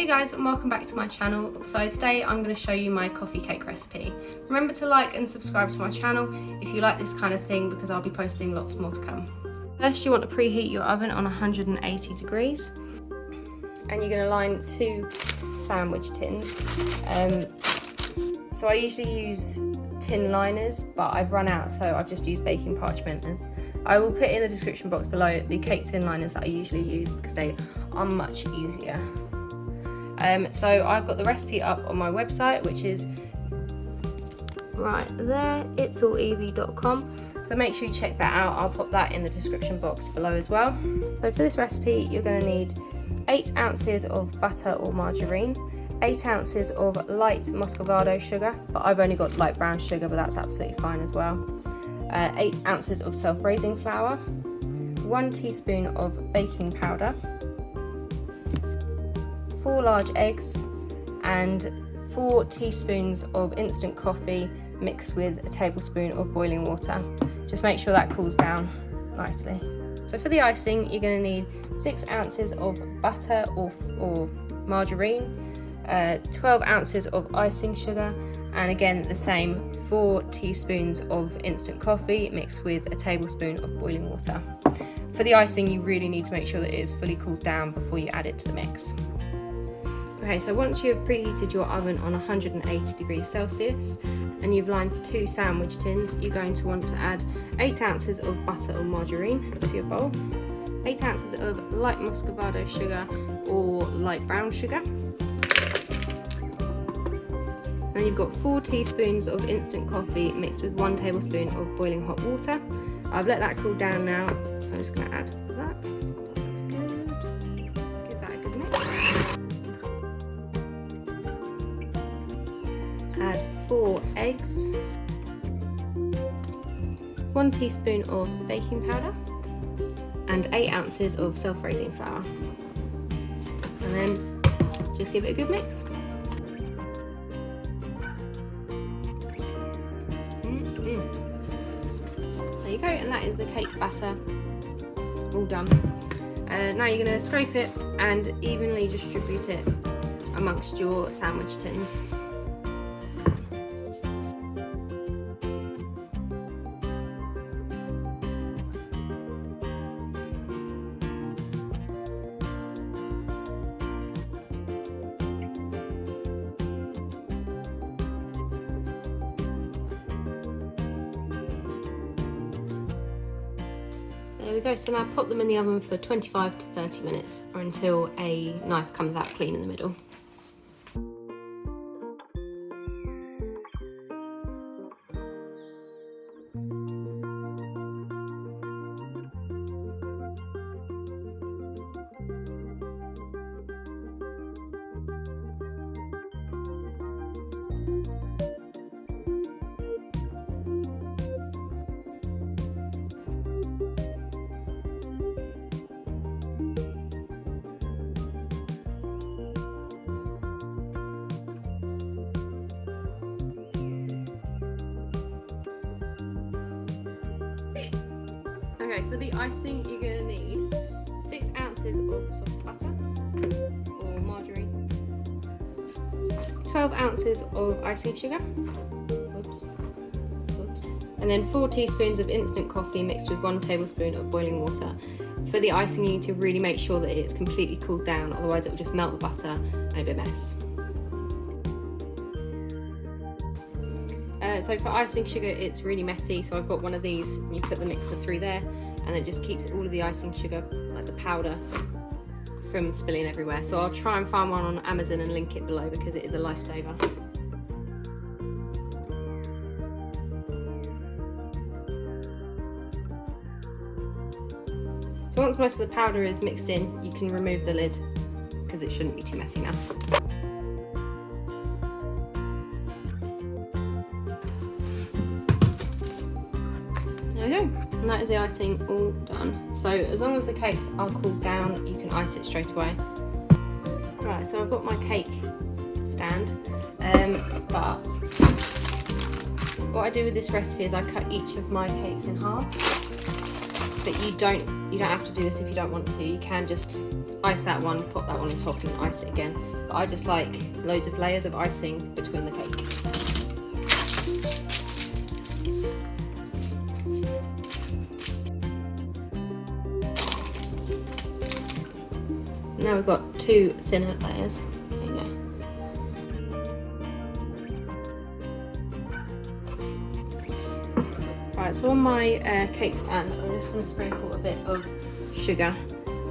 Hey guys, and welcome back to my channel. So today I'm going to show you my coffee cake recipe. Remember to like and subscribe to my channel if you like this kind of thing, because I'll be posting lots more to come. First, you want to preheat your oven on 180 degrees, and you're going to line 2 sandwich tins. So I usually use tin liners, but I've run out, so I've just used baking parchmenters. I will put in the description box below the cake tin liners that I usually use because they are much easier. So I've got the recipe up on my website, which is right there, itsallevie.com. So make sure you check that out. I'll pop that in the description box below as well. So for this recipe, you're going to need 8 ounces of butter or margarine, 8 ounces of light muscovado sugar, but I've only got light brown sugar, but that's absolutely fine as well. 8 ounces of self-raising flour, 1 teaspoon of baking powder, 4 large eggs, and 4 teaspoons of instant coffee mixed with a tablespoon of boiling water. Just make sure that cools down nicely. So for the icing, you're going to need 6 ounces of butter or margarine, 12 ounces of icing sugar, and again the same 4 teaspoons of instant coffee mixed with a tablespoon of boiling water. For the icing, you really need to make sure that it is fully cooled down before you add it to the mix. Okay, so once you have preheated your oven on 180 degrees Celsius and you've lined 2 sandwich tins, you're going to want to add 8 ounces of butter or margarine to your bowl, 8 ounces of light muscovado sugar or light brown sugar. Then you've got 4 teaspoons of instant coffee mixed with 1 tablespoon of boiling hot water. I've let that cool down now, so I'm just going to add that. That looks good. Give that a good mix. Add 4 eggs, 1 teaspoon of baking powder, and 8 ounces of self-raising flour. And then just give it a good mix. There you go, and that is the cake batter all done. Now you're going to scrape it and evenly distribute it amongst your sandwich tins. There we go, so now pop them in the oven for 25 to 30 minutes or until a knife comes out clean in the middle. Okay, for the icing, you're going to need 6 ounces of soft butter or margarine, 12 ounces of icing sugar, and then 4 teaspoons of instant coffee mixed with 1 tablespoon of boiling water. For the icing, you need to really make sure that it's completely cooled down, otherwise it will just melt the butter and it'll be a mess. So for icing sugar, it's really messy, so I've got one of these, and you put the mixer through there, and it just keeps all of the icing sugar, like the powder, from spilling everywhere. So I'll try and find one on Amazon and link it below because it is a lifesaver. So once most of the powder is mixed in, you can remove the lid because it shouldn't be too messy now. There we go, and that is the icing all done. So as long as the cakes are cooled down, you can ice it straight away. Right, so I've got my cake stand, but what I do with this recipe is I cut each of my cakes in half. But you don't have to do this if you don't want to. You can just ice that one, pop that one on top and ice it again. but I just like loads of layers of icing between the cake. Now we've got 2 thinner layers. There you go. Right, so on my cake stand, I'm just going to sprinkle a bit of sugar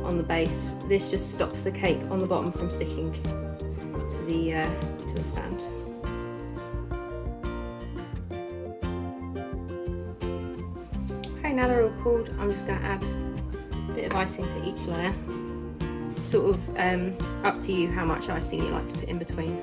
on the base. This just stops the cake on the bottom from sticking to the stand. Okay, now they're all cooled, I'm just going to add a bit of icing to each layer. Sort of up to you how much icing you like to put in between.